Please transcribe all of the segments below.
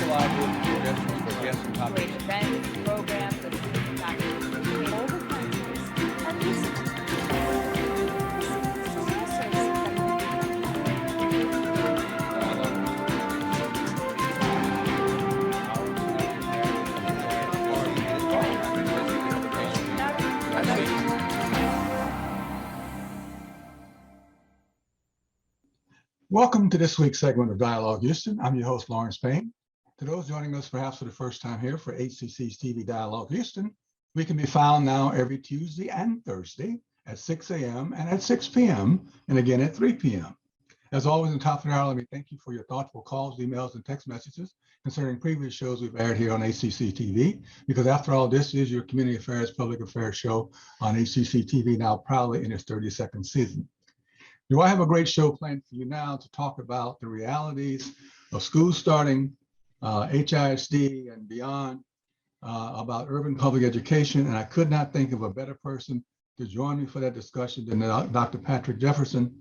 wonderful ideas and suggestions for guests and topics. Great events, programs, and faculty all the countries and listen to Welcome to this week's segment of Dialogue Houston. I'm your host, Lawrence Payne. To those joining us perhaps for the first time here for HCC's TV Dialogue Houston, we can be found now every Tuesday and Thursday at 6 a.m. and at 6 p.m. and again at 3 p.m. As always, in the top of the hour, let me thank you for your thoughtful calls, emails, and text messages concerning previous shows we've aired here on HCC TV, because after all, this is your community affairs, public affairs show on HCC TV, now proudly in its 32nd season. Do I have a great show planned for you now to talk about the realities of schools starting, HISD and beyond, about urban public education. And I could not think of a better person to join me for that discussion than Dr. Patrick Jefferson,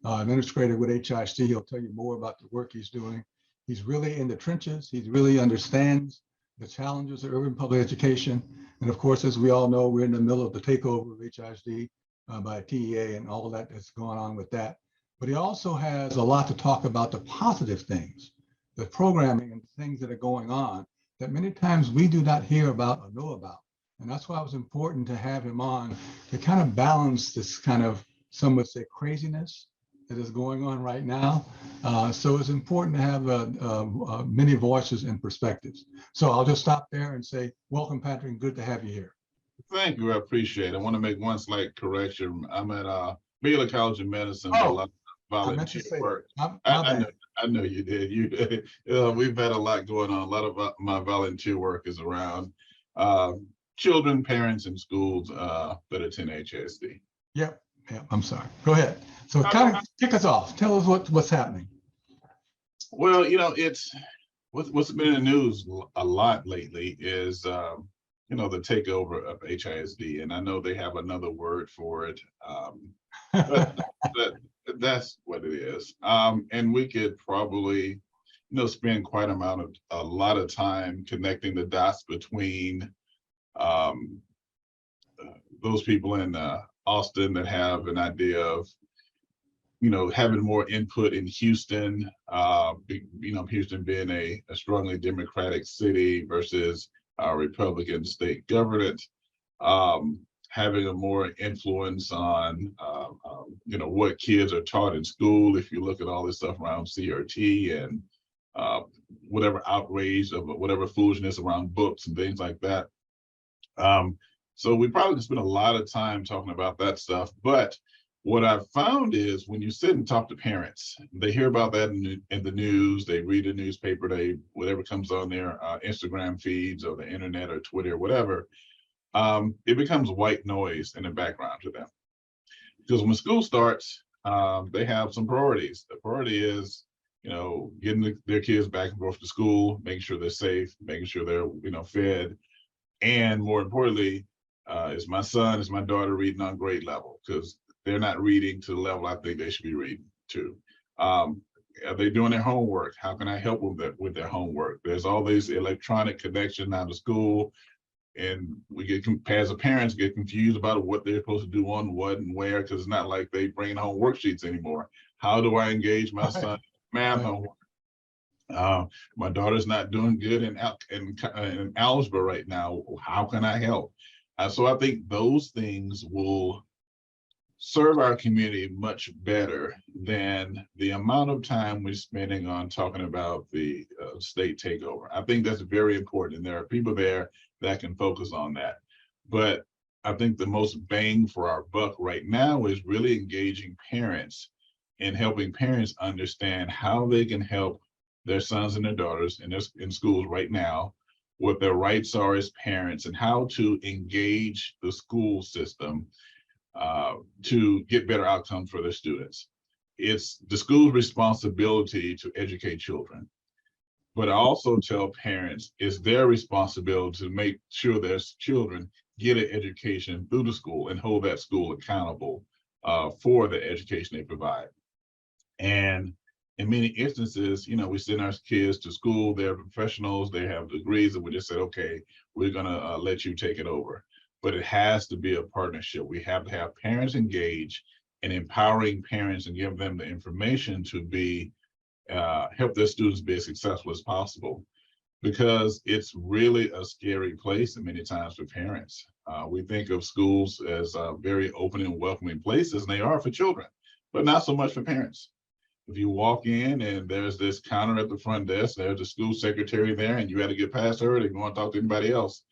administrator with HISD. He'll tell you more about the work he's doing. He's really in the trenches. He really understands the challenges of urban public education. And of course, as we all know, we're in the middle of the takeover of HISD. By TEA and all that that's going on with that. But he also has a lot to talk about the positive things, the programming and things that are going on that many times we do not hear about or know about. And that's why it was important to have him on to kind of balance this kind of, some would say, craziness that is going on right now. So it's important to have many voices and perspectives. So I'll just stop there and say, welcome, Patrick, good to have you here. Thank you. I appreciate it. I want to make one slight correction. I'm at Baylor College of Medicine. A lot of volunteer work. I know you did. We've had a lot going on. A lot of my volunteer work is around children, parents, and schools that attend HISD. Yep. I'm sorry. Go ahead. So kind of kick us off. Tell us what's happening. Well, it's what's been in the news a lot lately is the takeover of HISD, and I know they have another word for it, but that's what it is. And we could probably, spend quite a lot of time connecting the dots between those people in Austin that have an idea of, having more input in Houston. Houston being a strongly Democratic city versus Republican state government, having a more influence on, what kids are taught in school. If you look at all this stuff around CRT and whatever outrage of whatever foolishness around books and things like that. So we probably could spend a lot of time talking about that stuff. But what I've found is when you sit and talk to parents, they hear about that in the news, they read a newspaper, whatever comes on their Instagram feeds or the internet or Twitter or whatever, it becomes white noise in the background to them. Because when school starts, they have some priorities. The priority is, getting their kids back and forth to school, making sure they're safe, making sure they're, fed. And more importantly, is my son, is my daughter reading on grade level? Because they're not reading to the level I think they should be reading to. Are they doing their homework? How can I help with their homework? There's all these electronic connections now to school, and we as parents get confused about what they're supposed to do on what and where, because it's not like they bring home worksheets anymore. How do I engage my son in math homework? My daughter's not doing good in algebra right now. How can I help? So I think those things will serve our community much better than the amount of time we're spending on talking about the state takeover. I think that's very important, and there are people there that can focus on that. But I think the most bang for our buck right now is really engaging parents and helping parents understand how they can help their sons and their daughters in schools right now, what their rights are as parents, and how to engage the school system to get better outcomes for their students. It's the school's responsibility to educate children, but I also tell parents it's their responsibility to make sure their children get an education through the school and hold that school accountable for the education they provide. And in many instances, we send our kids to school, they're professionals, they have degrees, and we just said, okay, we're gonna let you take it over. But it has to be a partnership. We have to have parents engaged and empowering parents and give them the information to be help their students be as successful as possible, because it's really a scary place many times for parents. We think of schools as very open and welcoming places, and they are for children, but not so much for parents. If you walk in and there's this counter at the front desk, there's a school secretary there, and you got to get past her to go and talk to anybody else.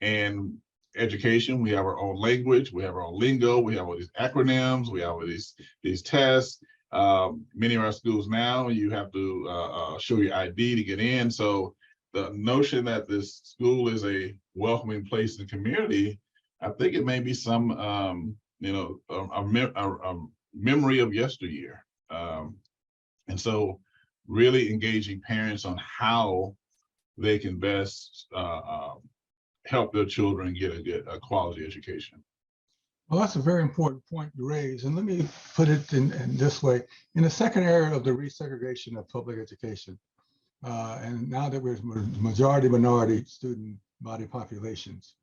And education, we have our own language, we have our own lingo, we have all these acronyms, we have all these tests. Many of our schools now, you have to show your ID to get in. So the notion that this school is a welcoming place in the community, I think it may be some, a memory of yesteryear. And so really engaging parents on how they can best help their children get a quality education. Well, that's a very important point you raise. And let me put it in this way. In the second era of the resegregation of public education, and now that we're majority minority student body populations,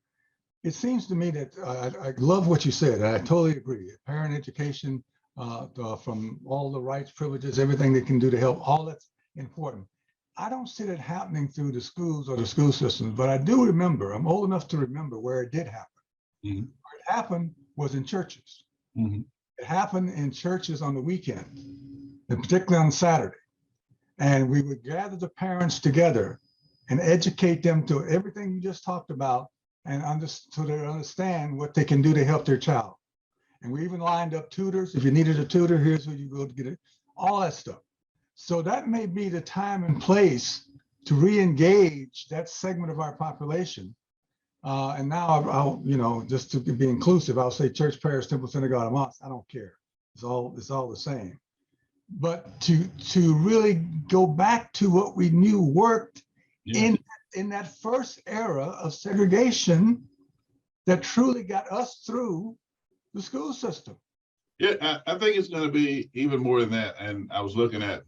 it seems to me that I love what you said. I totally agree. Parent education, from all the rights, privileges, everything they can do to help, all that's important. I don't see that happening through the schools or the school systems, but I do remember, I'm old enough to remember where it did happen. Mm-hmm. Where it happened was in churches. Mm-hmm. It happened in churches on the weekend, and particularly on Saturday. And we would gather the parents together and educate them to everything you just talked about, and so they understand what they can do to help their child. And we even lined up tutors. If you needed a tutor, here's where you go to get it, all that stuff. So that may be the time and place to re-engage that segment of our population. And now I'll, just to be inclusive, I'll say church, parish, temple, synagogue, and mosque. I don't care. It's all the same. But to really go back to what we knew worked in that first era of segregation that truly got us through the school system. Yeah, I think it's going to be even more than that. And I was looking at,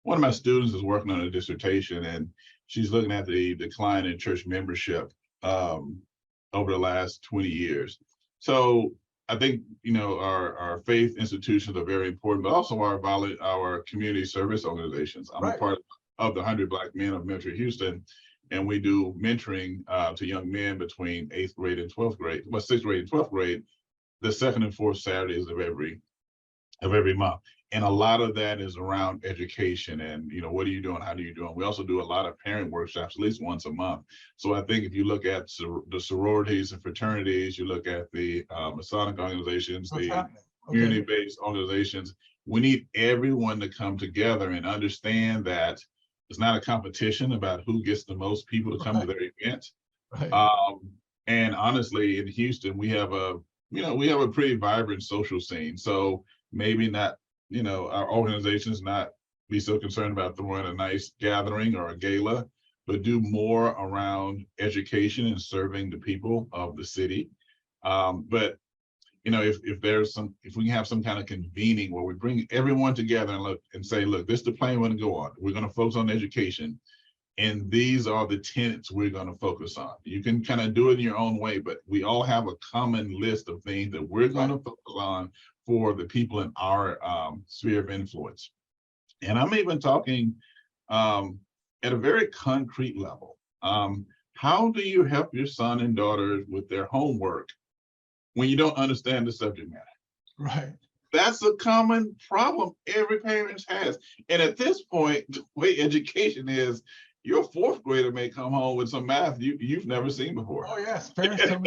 one of my students is working on a dissertation, and she's looking at the decline in church membership over the last 20 years. So I think, our faith institutions are very important, but also our community service organizations. I'm a part of the 100 Black Men of Mentoring Houston, and we do mentoring to young men between 8th grade and 12th grade, 6th grade and 12th grade, the second and fourth Saturdays of every month. And a lot of that is around education and, what are you doing? How do you do it? We also do a lot of parent workshops, at least once a month. So I think if you look at the sororities and fraternities, you look at the Masonic organizations, the community-based organizations, we need everyone to come together and understand that it's not a competition about who gets the most people to come to their event. And honestly, in Houston, we have a pretty vibrant social scene. So maybe not, our organizations not be so concerned about throwing a nice gathering or a gala, but do more around education and serving the people of the city. But if we can have some kind of convening where we bring everyone together and say, look, this is the plan we're going to go on. We're going to focus on education. And these are the tenets we're going to focus on. You can kind of do it in your own way, but we all have a common list of things that we're going to focus on for the people in our sphere of influence. And I'm even talking at a very concrete level. How do you help your son and daughter with their homework when you don't understand the subject matter? Right. That's a common problem every parent has. And at this point, the way education is, your fourth grader may come home with some math you've never seen before. Oh yes, parents tell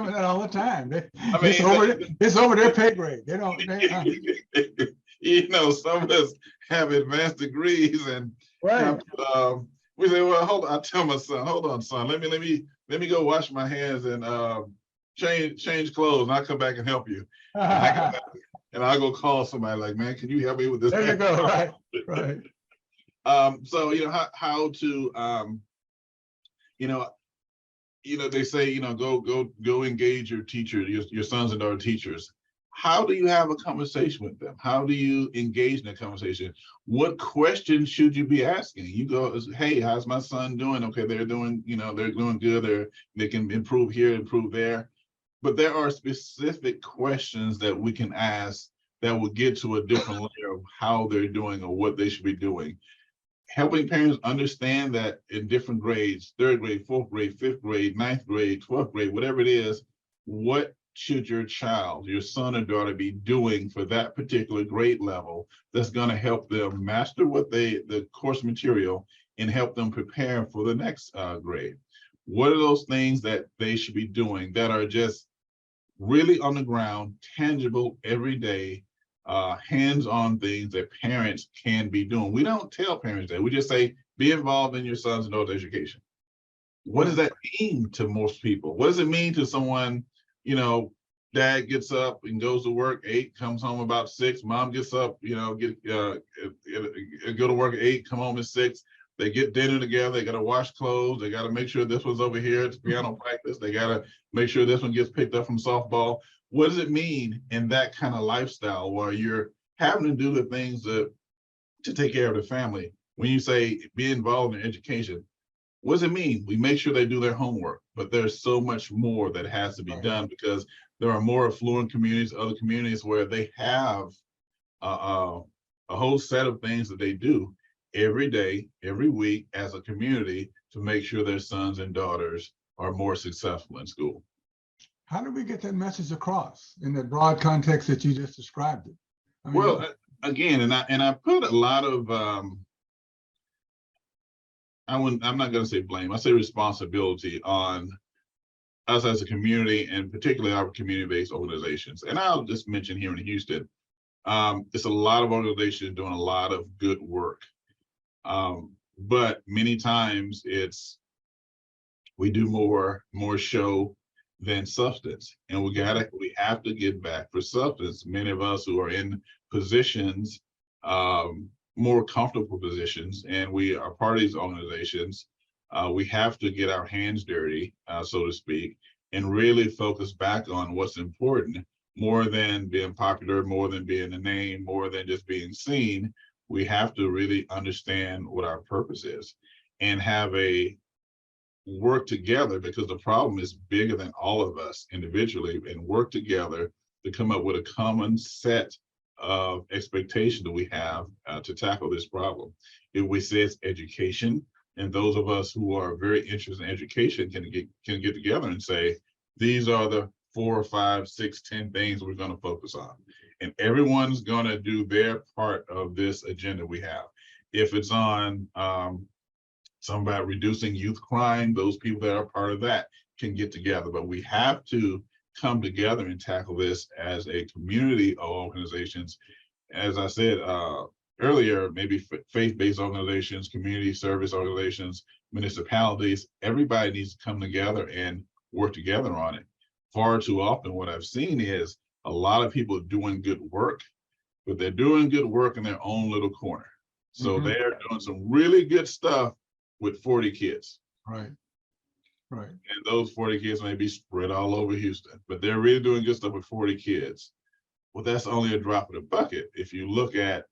me that all the time. It's over their pay grade. They don't. Some of us have advanced degrees, and we say, well, hold on. I tell my son, hold on, son. Let me go wash my hands and change clothes, and I'll come back and help you. And I'll go call somebody like, man, can you help me with this? There you go. Right. So how to they say go engage your teacher, your sons and daughter teachers. how do you have a conversation with them? How do you engage in a conversation? What questions should you be asking? You go, hey, how's my son doing? Okay, they're doing, they're doing good. They can improve here, improve there. But there are specific questions that we can ask that will get to a different layer of how they're doing or what they should be doing. Helping parents understand that in different grades, third grade, fourth grade, fifth grade, ninth grade, 12th grade, whatever it is, what should your child, your son or daughter be doing for that particular grade level that's going to help them master the course material and help them prepare for the next grade? What are those things that they should be doing that are just really on the ground, tangible, everyday, hands-on things that parents can be doing? We don't tell parents that. We just say, be involved in your son's and daughter's education. What does that mean to most people? What does it mean to someone, dad gets up and goes to work 8, comes home about 6, mom gets up, go to work at 8, come home at 6. They get dinner together, they got to wash clothes, they got to make sure this one's over here, it's piano practice, they got to make sure this one gets picked up from softball. What does it mean in that kind of lifestyle where you're having to do the things to take care of the family? When you say be involved in education, what does it mean? We make sure they do their homework, but there's so much more that has to be done because there are more affluent communities, other communities where they have a whole set of things that they do every day, every week as a community to make sure their sons and daughters are more successful in school. How do we get that message across in the broad context that you just described it? I mean, well, again, and I put a lot of I'm not going to say blame. I say responsibility on us as a community, and particularly our community-based organizations. And I'll just mention here in Houston, it's a lot of organizations doing a lot of good work. But many times we do more show than substance, and we have to get back for substance. Many of us who are in positions, more comfortable positions, and we are part of these organizations, we have to get our hands dirty, so to speak, and really focus back on what's important, more than being popular, more than being a name, more than just being seen. We have to really understand what our purpose is and have a work together, because the problem is bigger than all of us individually, and work together to come up with a common set of expectation that we have to tackle this problem. If we say it's education, and those of us who are very interested in education can get together and say, these are the 4 or 5, 6, 10 things we're going to focus on. And everyone's going to do their part of this agenda we have. If it's on something about reducing youth crime, those people that are part of that can get together. But we have to come together and tackle this as a community of organizations. As I said earlier, maybe faith-based organizations, community service organizations, municipalities, everybody needs to come together and work together on it. Far too often, what I've seen is a lot of people doing good work, but they're doing good work in their own little corner. So they're doing some really good stuff with 40 kids. Right. And those 40 kids may be spread all over Houston, but they're really doing good stuff with 40 kids. Well, that's only a drop in the bucket if you look at,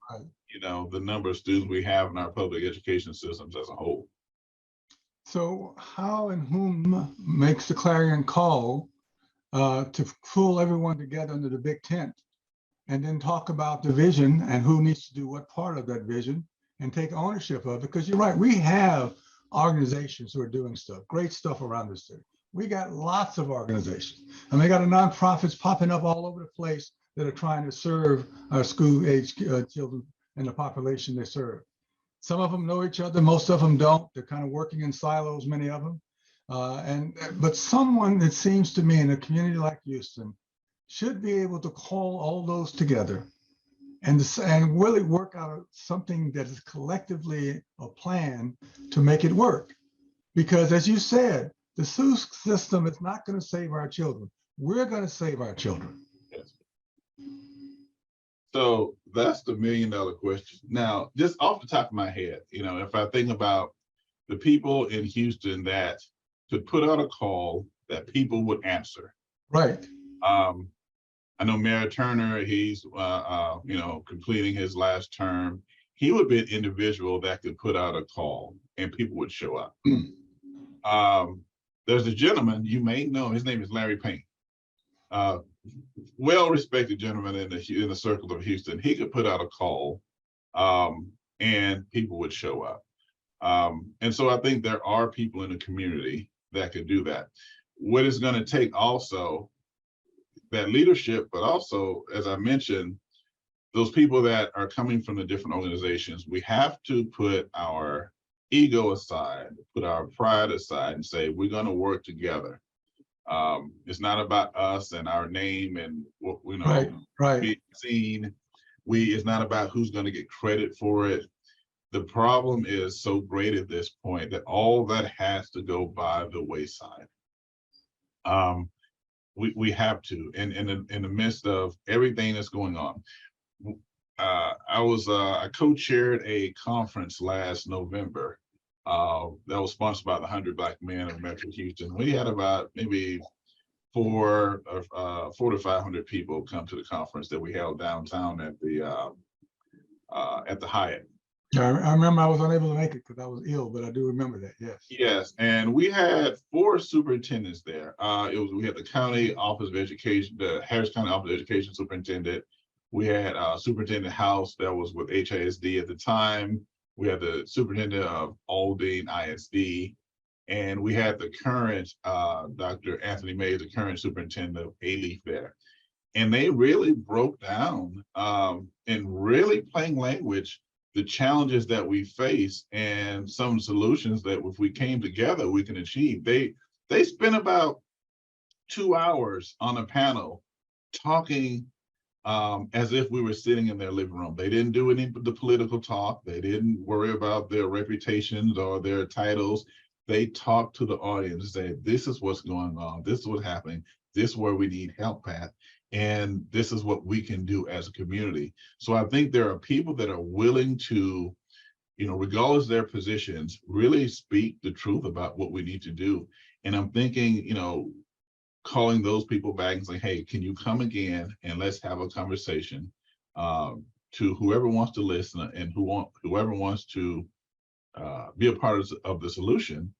the number of students we have in our public education systems as a whole. So how and whom makes the clarion call to pull everyone together under the big tent and then talk about the vision and who needs to do what part of that vision and take ownership of it? Because you're right, we have organizations who are doing great stuff around the city. We got lots of organizations, and we got nonprofits popping up all over the place that are trying to serve our school-age children and the population they serve. Some of them know each other, most of them don't. They're kind of working in silos, many of them. But someone, it seems to me, in a community like Houston should be able to call all those together and really work out something that is collectively a plan to make it work. Because as you said, the school system is not going to save our children. We're going to save our children. Yes. So that's the $1 million question. Now, just off the top of my head, if I think about the people in Houston that could put out a call that people would answer. Right. I know Mayor Turner, he's, completing his last term. He would be an individual that could put out a call and people would show up. There's a gentleman you may know, his name is Larry Payne. Well-respected gentleman in the circle of Houston. He could put out a call and people would show up. And so I think there are people in the community that could do that. What it's going to take also, that leadership, but also, as I mentioned, those people that are coming from the different organizations, we have to put our ego aside, put our pride aside and say, we're going to work together. It's not about us and our name and what, right. being seen. It's not about who's going to get credit for it. The problem is so great at this point that all that has to go by the wayside. We have to, in the midst of everything that's going on. I co-chaired a conference last November that was sponsored by the 100 Black Men of Metro Houston. We had about maybe 400 to 500 people come to the conference that we held downtown at the Hyatt. I remember I was unable to make it because I was ill, but I do remember that. Yes. Yes, and we had 4 superintendents there. We had the county office of education, the Harris County Office of Education superintendent. We had Superintendent House that was with HISD at the time. We had the superintendent of Aldine ISD, and we had the current Dr. Anthony Mays, the current superintendent of A-Leaf there. And they really broke down in really plain language the challenges that we face and some solutions that if we came together, we can achieve. They spent about 2 hours on a panel talking as if we were sitting in their living room. They didn't do any of the political talk. They didn't worry about their reputations or their titles. They talked to the audience and said, this is what's going on. This is what's happening. This is where we need help at. And this is what we can do as a community. So I think there are people that are willing to, regardless of their positions, really speak the truth about what we need to do. And I'm thinking, calling those people back and saying, hey, can you come again and let's have a conversation to whoever wants to listen and whoever wants to be a part of the solution.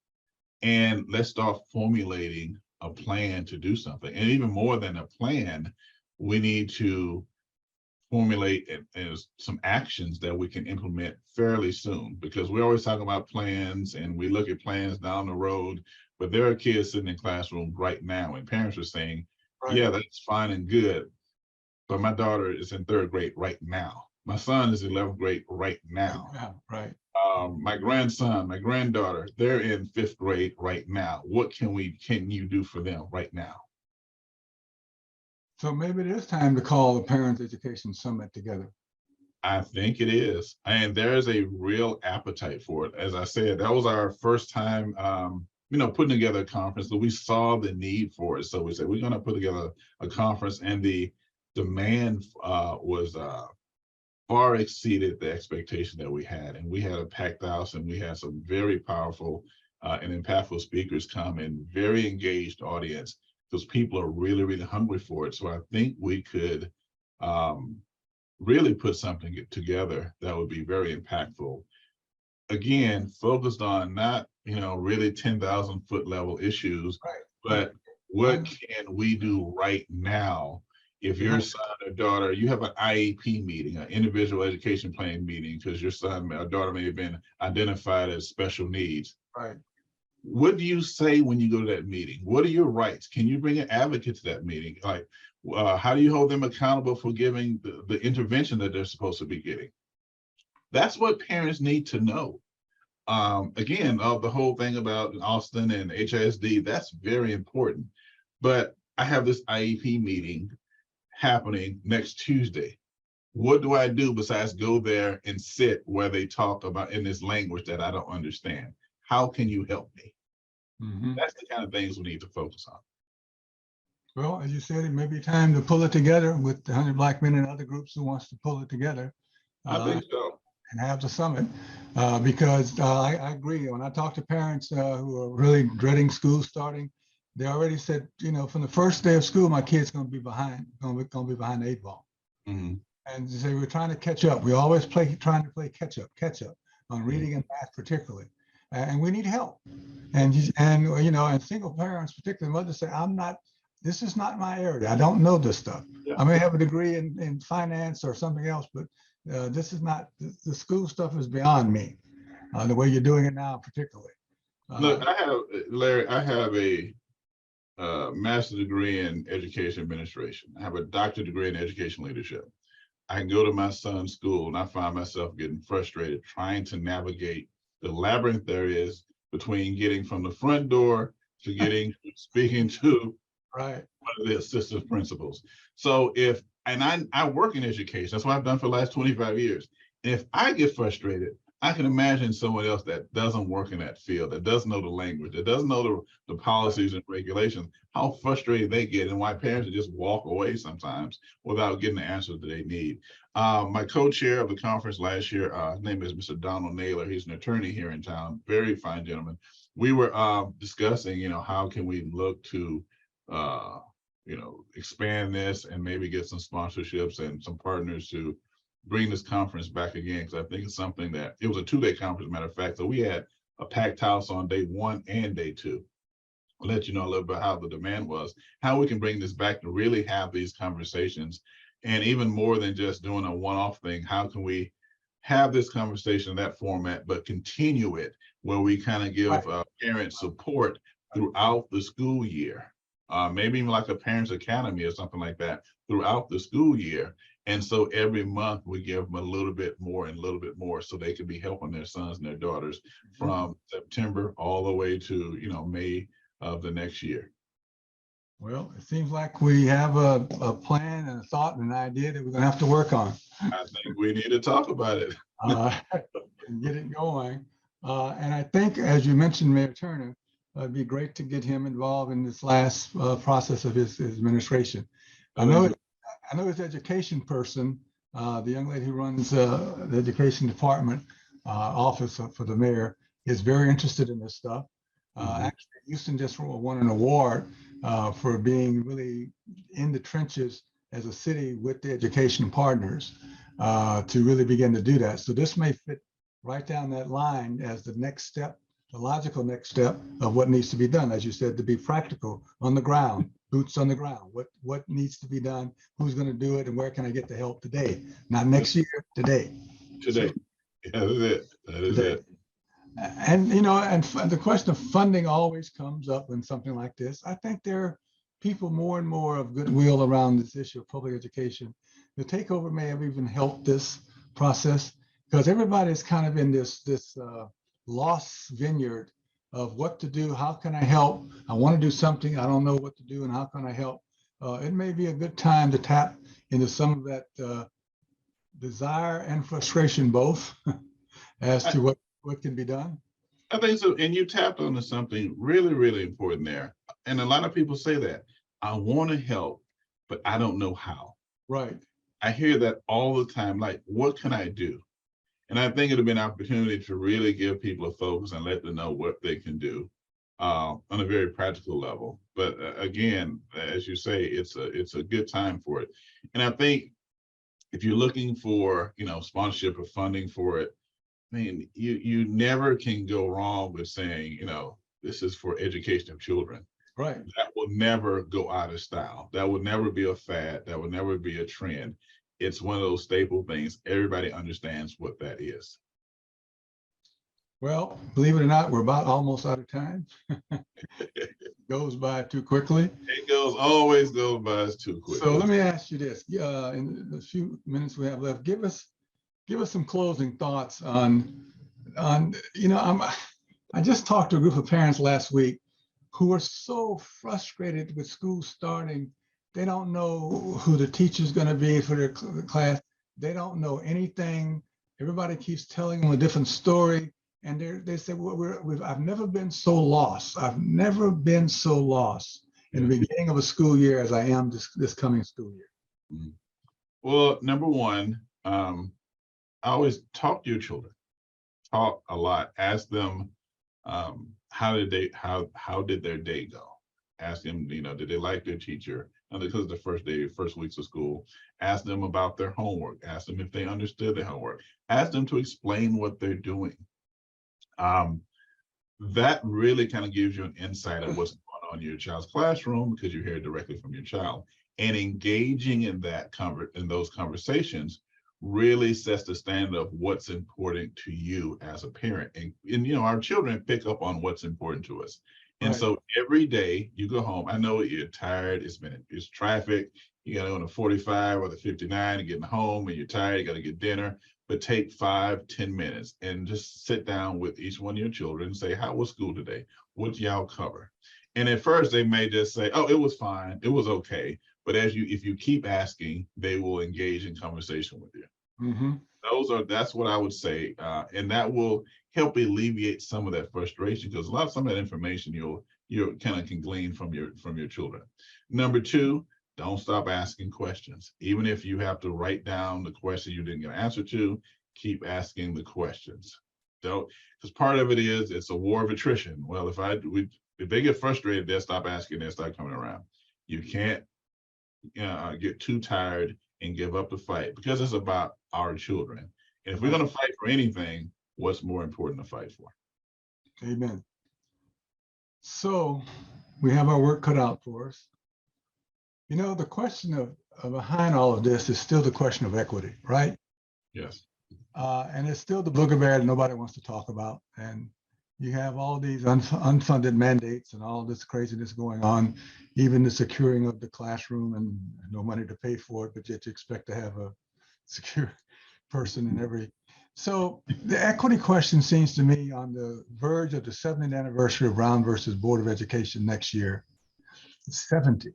And let's start formulating a plan to do something. And even more than a plan, we need to formulate some actions that we can implement fairly soon, because we always talk about plans and we look at plans down the road, but there are kids sitting in classrooms right now and parents are saying, right, yeah, that's fine and good, but my daughter is in 3rd grade right now. My son is in 11th grade right now. Yeah, right. My grandson, my granddaughter, they're in 5th grade right now. What can you do for them right now? So maybe it is time to call the Parents Education Summit together. I think it is. And there's a real appetite for it. As I said, that was our first time, putting together a conference, so we saw the need for it. So we said, we're going to put together a conference, and the demand was far exceeded the expectation that we had. And we had a packed house, and we had some very powerful and impactful speakers come, and very engaged audience, because people are really, really hungry for it. So I think we could really put something together that would be very impactful. Again, focused on not, really 10,000 foot level issues, right, but what can we do right now? If your son or daughter, you have an IEP meeting, an individual education plan meeting, because your son or daughter may have been identified as special needs. Right. What do you say when you go to that meeting? What are your rights? Can you bring an advocate to that meeting? Like, how do you hold them accountable for giving the intervention that they're supposed to be getting? That's what parents need to know. Again, the whole thing about Austin and HISD, that's very important. But I have this IEP meeting happening next Tuesday. What do I do besides go there and sit where they talk about in this language that I don't understand? How can you help me? Mm-hmm. That's the kind of things we need to focus on. Well, as you said, it may be time to pull it together with the 100 Black Men and other groups who wants to pull it together. I think so. And have the summit, because I agree. When I talk to parents who are really dreading school starting, they already said, from the first day of school, my kid's going to be behind, going to be behind the 8 ball. Mhm. And they say we're trying to catch up. We always trying to play catch up on reading and math particularly, and we need help. And and single parents, particularly mothers, say, this is not my area. I don't know this stuff. Yeah. I may have a degree in finance or something else, but this is not, the school stuff is beyond me, the way you're doing it now, particularly. Look, Larry, I have a master's degree in education administration. I have a doctorate degree in education leadership. I can go to my son's school and I find myself getting frustrated trying to navigate the labyrinth there is between getting from the front door to getting speaking to Right. one of the assistant principals. So I work in education, that's what I've done for the last 25 years. And if I get frustrated, I can imagine someone else that doesn't work in that field, that doesn't know the language, that doesn't know the policies and regulations, how frustrated they get and why parents just walk away sometimes without getting the answers that they need. My co-chair of the conference last year, his name is Mr. Donald Naylor. He's an attorney here in town, very fine gentleman. We were discussing, how can we look to expand this and maybe get some sponsorships and some partners to bring this conference back again, because I think it's something that, it was a 2-day conference, matter of fact. So we had a packed house on day 1 and day 2. I'll let you know a little bit how the demand was, how we can bring this back to really have these conversations. And even more than just doing a one-off thing, how can we have this conversation in that format, but continue it where we kind of give parents support throughout the school year. Maybe even like a parents academy or something like that throughout the school year. And so every month we give them a little bit more and a little bit more so they can be helping their sons and their daughters from September all the way to, May of the next year. Well, it seems like we have a plan and a thought and an idea that we're going to have to work on. I think we need to talk about it. And get it going. And I think, as you mentioned, Mayor Turner, it'd be great to get him involved in this last process of his administration. I know his education person, the young lady who runs the education department office for the mayor, is very interested in this stuff. Actually, Houston just won an award for being really in the trenches as a city with the education partners to really begin to do that. So this may fit right down that line as the next step, the logical next step of what needs to be done, as you said, to be practical on the ground, boots on the ground. What needs to be done? Who's going to do it? And where can I get the help today? Not next year, today. Today. Yeah, that is it. That is Today. it. And the question of funding always comes up in something like this. I think there are people more and more of goodwill around this issue of public education. The takeover may have even helped this process because everybody's kind of in this lost vineyard of what to do. How can I help? I want to do something. I don't know what to do, and how can I help? It may be a good time to tap into some of that desire and frustration both as to what can be done. I think so. And you tapped onto something really, really important there. And a lot of people say that. I want to help, but I don't know how. Right. I hear that all the time. Like, what can I do? And I think it'll be an opportunity to really give people a focus and let them know what they can do on a very practical level. But again, as you say, it's a good time for it. And I think if you're looking for, sponsorship or funding for it, I mean, you never can go wrong with saying, this is for education of children. Right. That will never go out of style. That will never be a fad. That will never be a trend. It's one of those staple things. Everybody understands what that is. Well, believe it or not, we're about almost out of time. It goes by too quickly. It always goes by too quickly. So let me ask you this. In the few minutes we have left, give us some closing thoughts on I just talked to a group of parents last week who are so frustrated with school starting. They don't know who the teacher's going to be for their class. They don't know anything. Everybody keeps telling them a different story. And they say, well, I've never been so lost. I've never been so lost in the beginning of a school year as I am this coming school year. Well, number one, I always talk to your children. Talk a lot. Ask them how did their day go? Ask them, did they like their teacher? And because it's the first weeks of school, ask them about their homework. Ask them if they understood their homework. Ask them to explain what they're doing. That really kind of gives you an insight of what's going on in your child's classroom because you hear it directly from your child. And engaging in those conversations really sets the standard of what's important to you as a parent. And our children pick up on what's important to us. And Right. so every day you go home, I know you're tired, it's traffic, you got to go on the 45 or the 59 and getting home and you're tired, you got to get dinner, but take 5-10 minutes and just sit down with each one of your children and say, how was school today? What y'all cover? And at first they may just say, oh, it was fine, it was okay. But if you keep asking, they will engage in conversation with you. Mm-hmm. That's what I would say. And that will help alleviate some of that frustration because some of that information you kind of can glean from your children. Number two, don't stop asking questions. Even if you have to write down the question you didn't get an answer to, keep asking the questions. Because part of it is it's a war of attrition. Well, if they get frustrated, they'll stop asking, they'll start coming around. You can't get too tired and give up the fight because it's about our children. And if we're going to fight for anything, what's more important to fight for? Amen. So we have our work cut out for us. The question of behind all of this is still the question of equity, right? Yes. And it's still the booger bear that nobody wants to talk about. And you have all these unfunded mandates and all this craziness going on, even the securing of the classroom and no money to pay for it, but yet you expect to have a secure person in every. So the equity question seems to me on the verge of the 70th anniversary of Brown versus Board of Education next year, 70th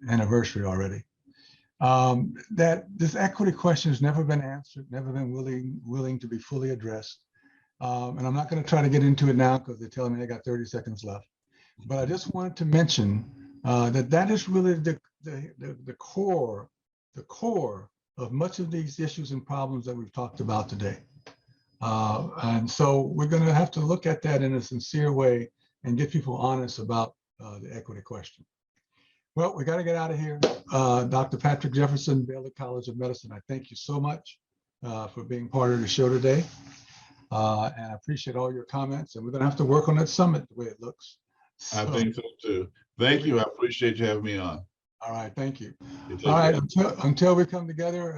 anniversary already. That this equity question has never been answered, never been willing to be fully addressed. And I'm not going to try to get into it now because they're telling me I got 30 seconds left. But I just wanted to mention that is really the core of much of these issues and problems that we've talked about today. And so we're going to have to look at that in a sincere way and get people honest about the equity question. Well, we got to get out of here. Dr. Patrick Jefferson, Baylor College of Medicine, I thank you so much for being part of the show today. And I appreciate all your comments. And we're going to have to work on that summit the way it looks. I think so too. Thank you. I appreciate you having me on. All right. Thank you. All right. Until we come together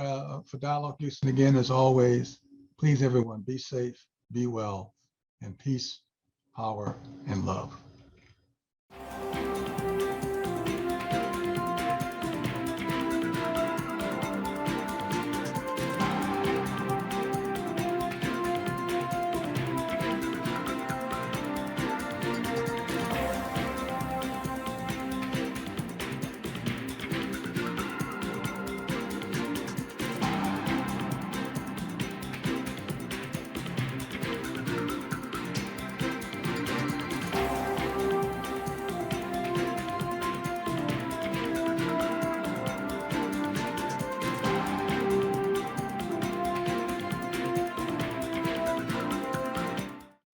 for Dialogue Houston again, as always, please, everyone, be safe, be well, and peace, power, and love.